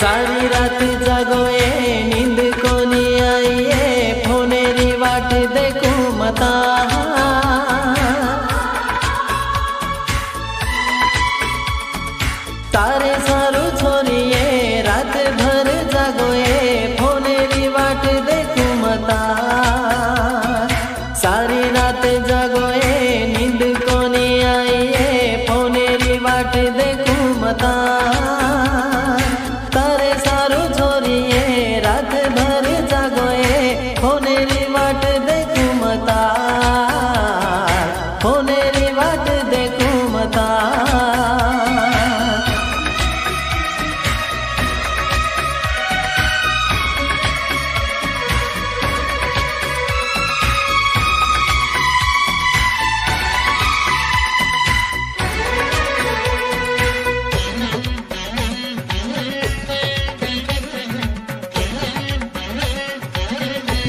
सारी रात जागोए नींद कोनी आईए फोनेरी वाट देखूं मता तारे सारू छोरिए रात भर जागोए फोनेरी वाट देखूं मता सारी रात जागोए नींद कोनी आईए फोनेरी वाट देखूं मता तारे सारू छोरिए रात भर जागोए फोनेरी वाट देखूं मता फोनेरी वाट देखूं मता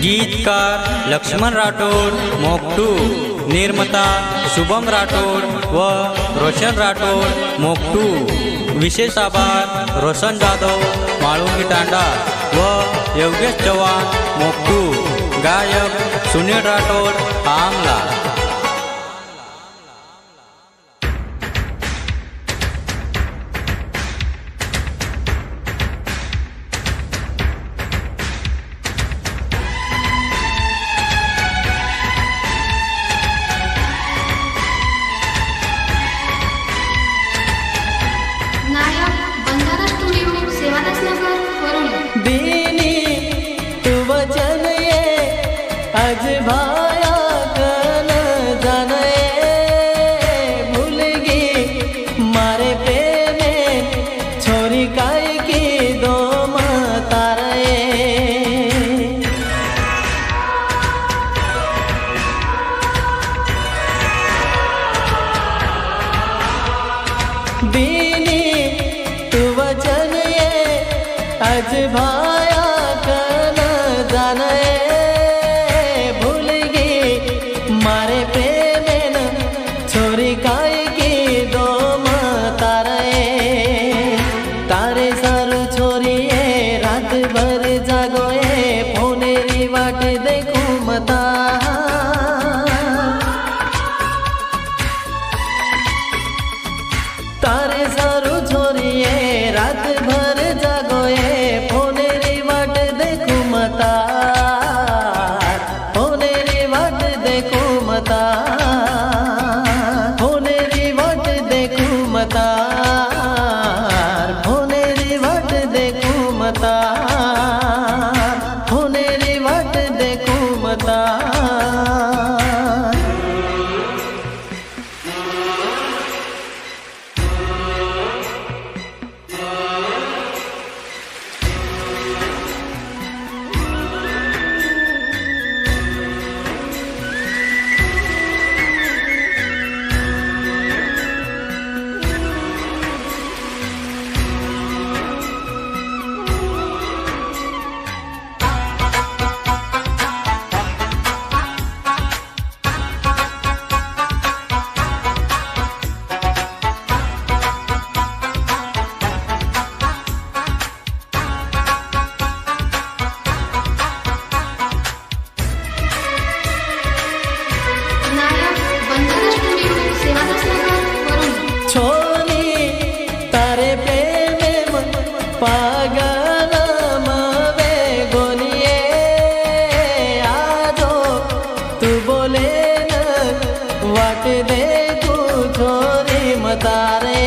गीतकार लक्ष्मण राठोड, मोक्टू निर्माता शुभम राठोड व रोशन राठोड मोक्टू। विशेष आभार रोशन जाधव माळुंगी तांडा व योगेश चव्हाण मोक्टू। गायक सुनील राठोड आमला। आज भाया कन जाने भूल गई मारे पे में छोरी काई की दो तारे दीनी तू वचन ये आज भाया कन जाने मारे प्रेम न छोरी काई की दो तारे तारे सारू छोरिए रात भर जागोए फोनेरी वाट देखूं मता तारे सारू छोरिए रात भर जागोए फोनेरी वाट देखूं मता फोनेरी वाट देखूं मता फोनेरी वाट देखूं मता फोनेरी वाट देखूं मता फोनेरी वाट देखूं मता। पागल मवे गोनिए आजो तू बोले न वाट दे तू छोरी मतारे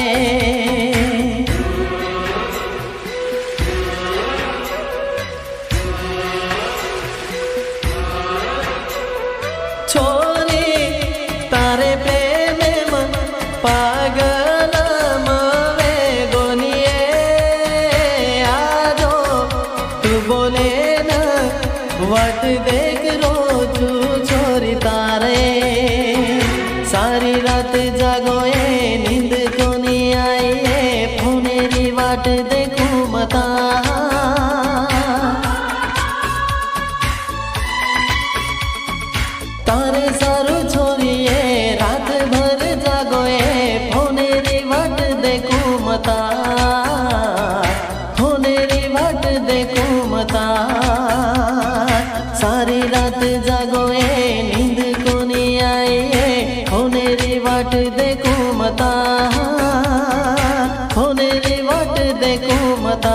छोरी तारे प्रेम पागल मवे गोनिए बोले न वट देख रोजू छोरी तारे सारी रात जागोए नींद कोनी आईए फोनेरी वाट देखूं मता तारे सारू छोरिए रात भर जागोए फोनेरी वाट देखूं मता फोनेरी रात जागोए नींद को नहीं आए होने री वाट देखूं मता होने री वाट देखूं मता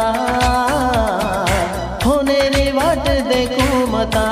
होने री वाट देखूं मता